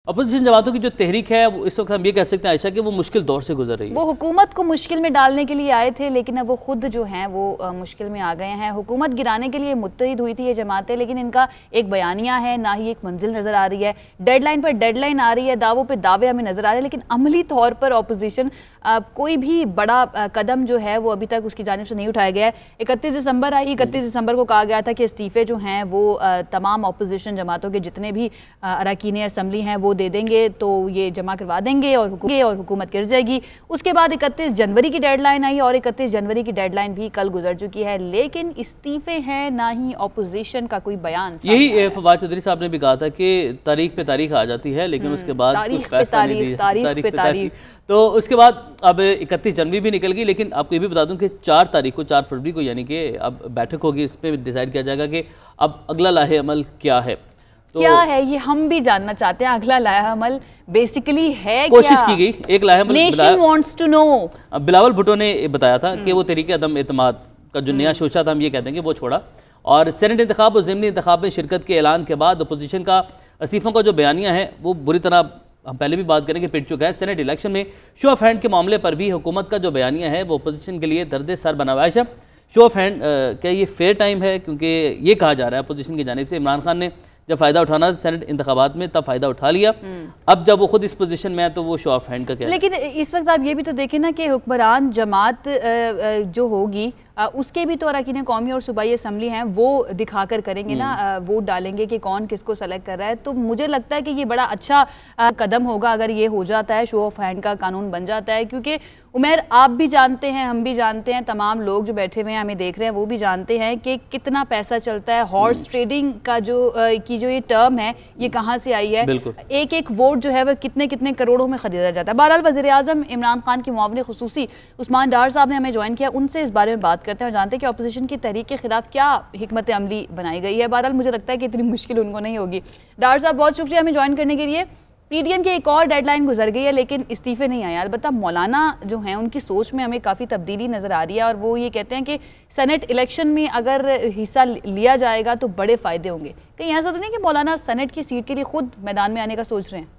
Opposition जमातों की जो तहरीक है वो इस वक्त हम ये कह सकते हैं आयशा कि वो मुश्किल दौर से गुजर रही है। वो हुकूमत को मुश्किल में डालने के लिए आए थे, लेकिन अब वो खुद जो हैं वो मुश्किल में आ गए हैं। हुकूमत गिराने के लिए मुत्तहिद हुई थी ये जमातें, लेकिन इनका एक बयानिया है, ना ही एक मंजिल नज़र आ रही है। डेडलाइन पर डेडलाइन आ रही है, दावों पे दावे हमें नज़र आ रहे हैं, लेकिन अमली तौर पर अपोजिशन कोई भी बड़ा कदम जो है वो अभी तक उसकी जानिब से नहीं उठाया गया है। 31 दिसंबर आई, 31 दिसंबर को कहा गया था कि इस्तीफ़े जो हैं वो तमाम अपोजिशन जमातों के जितने भी अरकान असम्बली हैं वो दे देंगे, तो ये जमा करवा देंगे और हुकूमत गिर जाएगी। उसके बाद 31 जनवरी की डेडलाइन आई और 31 जनवरी की डेडलाइन भी कल गुजर चुकी है, लेकिन इस्तीफ़े हैं, ना ही अपोजिशन का कोई बयान। यही फवाद चौधरी साहब ने भी कहा था कि तारीख पे तारीख आ जाती है, लेकिन उसके बाद कुछ फैसला नहीं दिया। तारीख पे तारीख। तो उसके बाद अब 31 जनवरी भी निकल गई, लेकिन आपको ये भी बता दूं कि 4 तारीख को 4 फरवरी को यानी कि अब बैठक होगी, इस पर डिसाइड किया जाएगा कि अब अगला लाहे अमल क्या है। तो क्या है ये हम भी जानना चाहते हैं, अगला लाहे अमल बेसिकली है कोशिश की गई एक लाहे अमल। Nation wants to know. Bilawal Bhutto ने बताया था कि वो तरीके अदम एतमाद का जो नया शोशा था, हम ये कहते हैं कि वो छोड़ा, और सेनेट इंतखाब और ज़िमनी इंतखाब में शिरकत के ऐलान के बाद अपोजिशन का इस्तीफ़ों का जो बयानिया है वो बुरी तरह, हम पहले भी बात करेंगे, पिट चुका है। सेनेट इलेक्शन में शो ऑफ हैंड के मामले पर भी हुकूमत का जो बयानिया है वो अपोजिशन के लिए दर्द सर बना हुआ है। शो ऑफ हैंड क्या ये फेयर टाइम है? क्योंकि ये कहा जा रहा है अपोजिशन की जानिब से इमरान खान ने जब फ़ायदा उठाना सेनेट इंतखाबात में तब फ़ायदा उठा लिया, अब जब वो खुद इस पोजीशन में है तो वो शो ऑफ हैंड का क्या है? लेकिन इस वक्त आप ये भी तो देखें ना कि हुक्मरान जमात जो होगी उसके भी तो अरकान कौमी और सूबाई असम्बली हैं, वो दिखाकर करेंगे ना, वोट डालेंगे कि कौन किसको सेलेक्ट कर रहा है। तो मुझे लगता है कि ये बड़ा अच्छा कदम होगा अगर ये हो जाता है, शो ऑफ हैंड का कानून बन जाता है। क्योंकि उमर आप भी जानते हैं, हम भी जानते हैं, तमाम लोग जो बैठे हुए हैं हमें देख रहे हैं वो भी जानते हैं कि कितना पैसा चलता है। हॉर्स ट्रेडिंग का जो ये टर्म है ये कहाँ से आई है, एक एक वोट जो है वह कितने कितने करोड़ों में खरीदा जाता है। बहरहाल वज़ीर आज़म इमरान खान के मुआविन खुसूसी उस्मान डार साहब ने हमें ज्वाइन किया, उनसे इस बारे में बात करते हैं और जानते हैं कि अपोजिशन की तहरीक के खिलाफ क्या हिकमत अमली बनाई गई है। बहरहाल मुझे लगता है कि इतनी मुश्किल उनको नहीं होगी। डार साहब बहुत शुक्रिया हमें ज्वाइन करने के लिए। पीडीएम की एक और डेडलाइन गुजर गई है लेकिन इस्तीफे नहीं आए। अलबत्ता मौलाना जो हैं उनकी सोच में हमें काफ़ी तब्दीली नज़र आ रही है और वो ये कहते हैं कि सेनेट इलेक्शन में अगर हिस्सा लिया जाएगा तो बड़े फ़ायदे होंगे। कहीं ऐसा तो नहीं कि मौलाना सेनेट की सीट के लिए खुद मैदान में आने का सोच रहे हैं?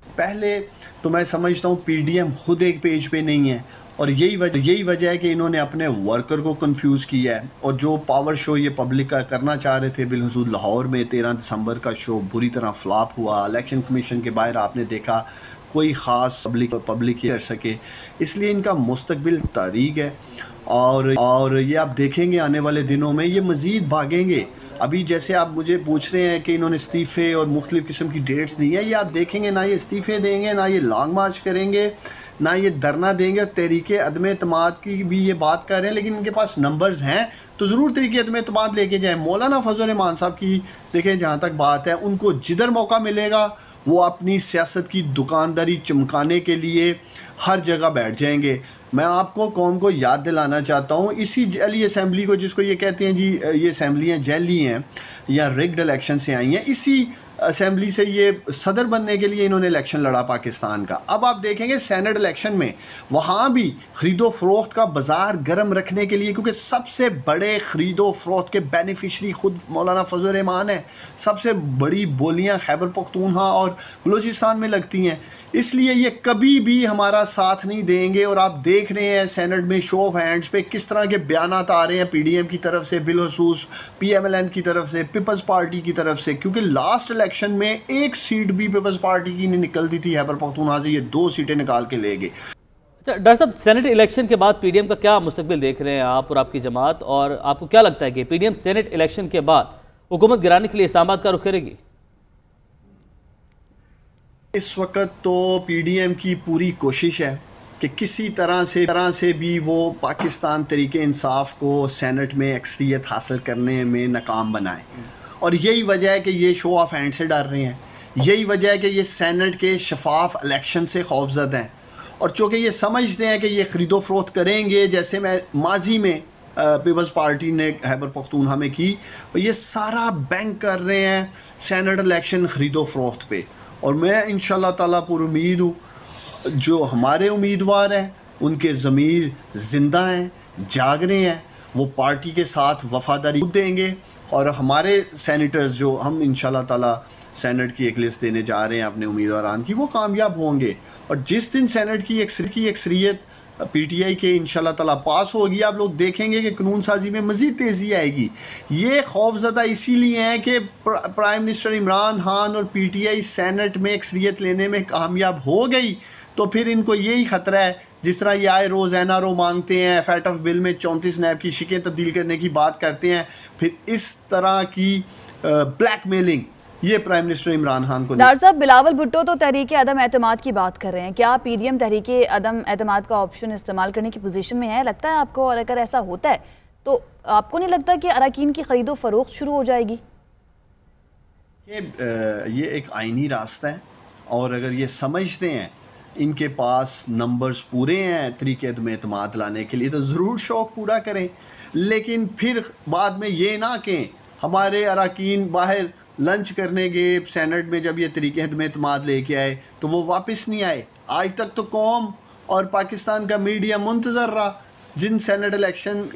पहले तो मैं समझता हूँ पीडीएम खुद एक पेज पे नहीं है और यही वजह है कि इन्होंने अपने वर्कर को कंफ्यूज किया है। और जो पावर शो ये पब्लिक का करना चाह रहे थे, बिलखुसूस लाहौर में 13 दिसंबर का शो बुरी तरह फ्लॉप हुआ। इलेक्शन कमीशन के बाहर आपने देखा कोई ख़ास पब्लिक कर सके, इसलिए इनका मुस्तकबिल तारीक है। और ये आप देखेंगे आने वाले दिनों में ये मज़ीद भागेंगे। अभी जैसे आप मुझे पूछ रहे हैं कि इन्होंने इस्तीफ़े और मुख्तलिफ़ किस्म की डेट्स दी हैं, ये आप देखेंगे ना ये इस्तीफ़े देंगे, ना ये लॉन्ग मार्च करेंगे, ना ये धरना देंगे। और तहरीके अदम एतमाद की भी ये बात कर रहे हैं, लेकिन इनके पास नंबर्स हैं तो ज़रूर तहरीके अदम एतमाद लेके जाएँ। मौलाना फजल रहमान साहब की देखें, जहाँ तक बात है, उनको जिधर मौका मिलेगा वो अपनी सियासत की दुकानदारी चमकाने के लिए हर जगह बैठ जाएंगे। मैं आपको कौम को याद दिलाना चाहता हूँ, इसी जैली असम्बली को जिसको ये कहते हैं जी ये असम्बलियाँ जैली हैं या रिग्ड इलेक्शन से आई हैं, इसी असम्बली से ये सदर बनने के लिए इन्होंने इलेक्शन लड़ा पाकिस्तान का। अब आप देखेंगे सेनेट इलेक्शन में वहाँ भी ख़रीदो फ़रोख्त का बाज़ार गर्म रखने के लिए, क्योंकि सबसे बड़े ख़रीदो फ़रोख्त के बेनिफिशरी ख़ुद मौलाना फजल रहमान है। सबसे बड़ी बोलियाँ खैबर पख्तूनख्वा और बलूचिस्तान में लगती हैं, इसलिए ये कभी भी हमारा साथ नहीं देंगे। और आप देख रहे हैं सेनेट में शो ऑफ हैंड्स पे किस तरह के बयानात आ रहे हैं पीडीएम की तरफ से, बिलखुसूस पीएमएलएन की तरफ से, पीपल्स पार्टी की तरफ से। क्योंकि लास्ट इलेक्शन में एक सीट भी पीपल्स पार्टी की नहीं निकलती थी खैबर पख्तूनख्वा से, ये 2 सीटें निकाल के ले गए। अच्छा डॉक्टर साहब, सेनेट इलेक्शन के बाद पीडीएम का क्या मुस्तकबिल देख रहे हैं आप और आपकी जमात, और आपको क्या लगता है कि पीडीएम सेनेट इलेक्शन के बाद हुकूमत गिराने के लिए इस्लामाबाद का रुख करेगी? इस वक्त तो पीडीएम की पूरी कोशिश है कि किसी तरह से भी वो पाकिस्तान तरीके इंसाफ को सेनेट में अक्सरियत हासिल करने में नाकाम बनाए। और यही वजह है कि ये शो ऑफ हैंड से डर रहे हैं, यही वजह है कि ये सेनेट के शफाफ इलेक्शन से खौफजद हैं। और चूँकि ये समझते हैं कि ये ख़रीदो फ़रोख्त करेंगे, जैसे मैं माजी में पीपल्स पार्टी ने खैबर पख्तूनख्वा में की, और ये सारा बैंक कर रहे हैं सेनेट इलेक्शन ख़रीदो फ़रोख्त पे। और मैं इंशाल्लाह ताला पुरुमीद हूँ, जो हमारे उम्मीदवार हैं उनके ज़मीर ज़िंदा हैं, जाग रहे हैं, वो पार्टी के साथ वफ़ादारी देंगे। और हमारे सेनेटर्स जो हम इंशाल्लाह ताला सेनेट की एक लिस्ट देने जा रहे हैं अपने उम्मीदवारान की, वो कामयाब होंगे। और जिस दिन सेनेट की अक्सरियत पीटीआई के इंशाल्लाह ताला पास होगी, आप लोग देखेंगे कि कानून साजी में मज़ीद तेज़ी आएगी। ये खौफज़दा इसीलिए है कि प्राइम मिनिस्टर इमरान खान और पीटीआई सेनेट में अक्सरियत लेने में कामयाब हो गई, तो फिर इनको यही ख़तरा है, जिस तरह ये आए रोज़ एनआरओ मांगते हैं, FATF बिल में 34 नैब की शिकें तब्दील करने की बात करते हैं, फिर इस तरह की ब्लैकमेलिंग ये प्राइम मिनिस्टर इमरान खान को। डॉक्टर साहब, बिलावल भुट्टो तो तहरीक अदम एतमाद की बात कर रहे हैं, क्या PDM तहरीक अदम एतमाद का ऑप्शन इस्तेमाल करने की पोजीशन में है, लगता है आपको? और अगर ऐसा होता है तो आपको नहीं लगता कि अरकान की खरीदो फरोख्त शुरू हो जाएगी? ये एक आइनी रास्ता है, और अगर ये समझते हैं इनके पास नंबर्स पूरे हैं तरीके अदम एतमाद लाने के लिए, तो ज़रूर शौक़ पूरा करें। लेकिन फिर बाद में ये ना कहें हमारे अरकान बाहर लंच करने गए सेनेट में, जब ये तरीके अदम एतमाद लेके आए तो वो वापस नहीं आए। आज तक तो कौम और पाकिस्तान का मीडिया मुंतज़र रहा, जिन सेनेट इलेक्शन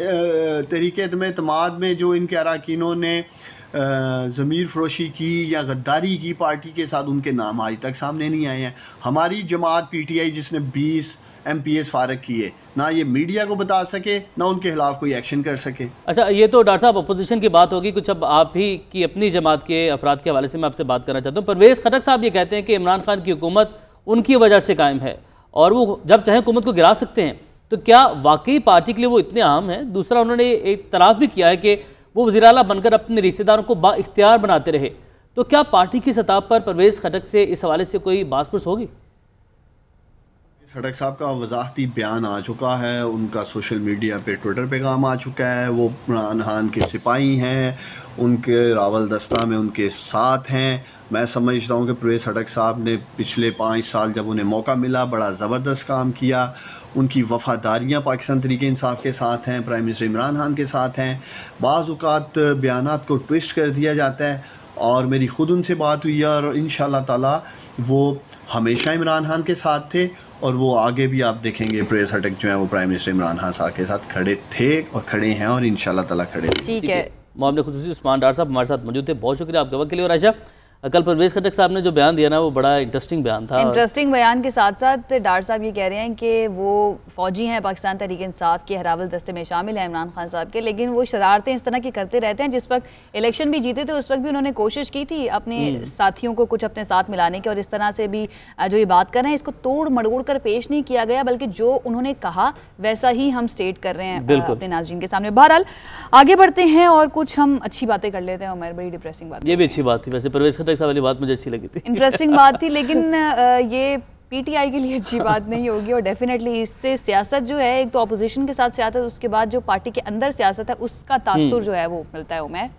तरीके अदम एतमाद में जो इनके अरकानों ने ज़मीर फरोशी की या गद्दारी की पार्टी के साथ, उनके नाम आज तक सामने नहीं आए हैं। हमारी जमात PTI जिसने 20 MPs फारग किए, ना ये मीडिया को बता सके, ना उनके खिलाफ कोई एक्शन कर सके। अच्छा, ये तो डॉक्टर साहब अपोजिशन की बात होगी, कुछ अब आप ही की अपनी जमात के अफराद के हवाले से मैं आपसे बात करना चाहता हूँ। परवेज़ खटक साहब ये कहते हैं कि इमरान खान की हुकूमत उनकी वजह से कायम है और वो जब चाहें हुकूमत को गिरा सकते हैं, तो क्या वाकई पार्टी के लिए वो इतने अहम हैं? दूसरा, उन्होंने एक तराफ भी किया है कि वो वज़ीर आला बनकर अपने रिश्तेदारों को बाइख्तियार बनाते रहे, तो क्या पार्टी की सतह पर परवेज़ खटक से इस हवाले से कोई बात होगी? खटक साहब का वजाहती बयान आ चुका है, उनका सोशल मीडिया पे ट्विटर पे काम आ चुका है, वो इमरान खान के सिपाही हैं, उनके रावल दस्ता में उनके साथ हैं। मैं समझता हूँ कि परवेज़ खटक साहब ने पिछले 5 साल जब उन्हें मौका मिला बड़ा ज़बरदस्त काम किया, उनकी वफ़ादारियाँ पाकिस्तान तहरीक इंसाफ के साथ हैं, प्राइम मिनिस्टर इमरान खान के साथ हैं। बाज़ औक़ात बयानात को ट्विस्ट कर दिया जाता है, और मेरी ख़ुद उनसे बात हुई है, और इंशाअल्लाह ताला वो हमेशा इमरान खान के साथ थे, और वो आगे भी आप देखेंगे परवेज़ खटक जो है वो प्राइम मिनिस्टर इमरान खान साहब के साथ खड़े थे और खड़े हैं, और इंशाअल्लाह ताला खड़े थे। ठीक है, मामले खुसूसी उस्मान डार साहब हमारे साथ मौजूद थे, बहुत शुक्रिया आपका वक्त के लिए। और आयशा, कल परवेज़ खटक साहब ने जो बयान दिया ना, वो बड़ा इंटरेस्टिंग बयान था। इंटरेस्टिंग बयान के साथ साथ डार साहब ये कह रहे हैं कि वो फौजी हैं पाकिस्तान तहरीक इंसाफ के, हरावल दस्ते में शामिल हैं इमरान खान साहब के, लेकिन वो शरारतें इस तरह की करते रहते हैं। जिस वक्त इलेक्शन भी जीते थे उस वक्त भी उन्होंने कोशिश की थी अपने साथियों को कुछ अपने साथ मिलाने की, और इस तरह से भी जो ये बात कर रहे हैं इसको तोड़ मड़ोड़ कर पेश नहीं किया गया, बल्कि जो उन्होंने कहा वैसा ही हम स्टेट कर रहे हैं अपने नाज़रीन के सामने। बहरहाल आगे बढ़ते हैं और कुछ हम अच्छी बातें कर लेते हैं। उमर, बड़ी डिप्रेसिंग बात, ये भी अच्छी बात थी वैसे, परवेज़ खटक साहब वाली बात मुझे अच्छी लगी थी, इंटरेस्टिंग बात थी, लेकिन ये PTI के लिए अच्छी बात नहीं होगी, और डेफिनेटली इससे सियासत जो है, एक तो अपोजिशन के साथ सियासत, उसके बाद जो पार्टी के अंदर सियासत है उसका तासुर जो है वो मिलता है। उमर